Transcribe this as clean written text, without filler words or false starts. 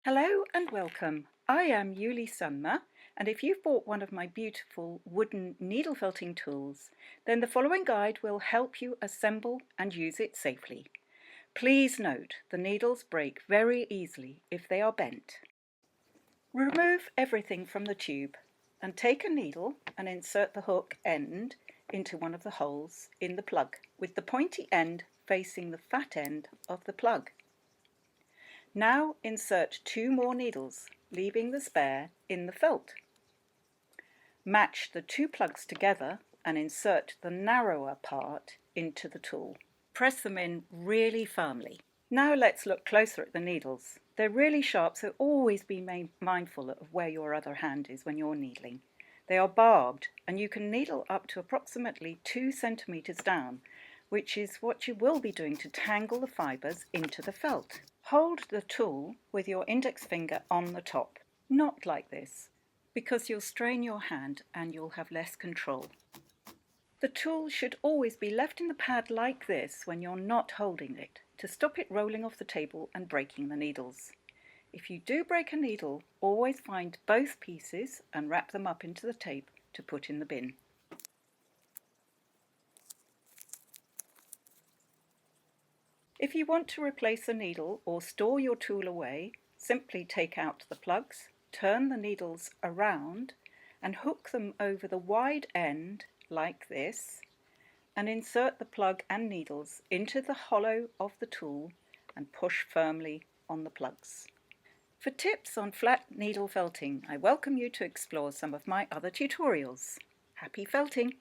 Hello and welcome. I am Yuli Sunma, and if you've bought one of my beautiful wooden needle felting tools, then the following guide will help you assemble and use it safely. Please note the needles break very easily if they are bent. Remove everything from the tube and take a needle and insert the hook end into one of the holes in the plug, with the pointy end facing the fat end of the plug. Now insert 2 more needles, leaving the spare in the felt. Match the 2 plugs together and insert the narrower part into the tool. Press them in really firmly. Now let's look closer at the needles. They're really sharp, so always be mindful of where your other hand is when you're needling. They are barbed, and you can needle up to approximately 2 centimeters down, which is what you will be doing to tangle the fibers into the felt. Hold the tool with your index finger on the top, not like this, because you'll strain your hand and you'll have less control. The tool should always be left in the pad like this when you're not holding it, to stop it rolling off the table and breaking the needles. If you do break a needle, always find both pieces and wrap them up into the tape to put in the bin. If you want to replace a needle or store your tool away, simply take out the plugs, turn the needles around and hook them over the wide end like this, and insert the plug and needles into the hollow of the tool and push firmly on the plugs. For tips on flat needle felting, I welcome you to explore some of my other tutorials. Happy felting!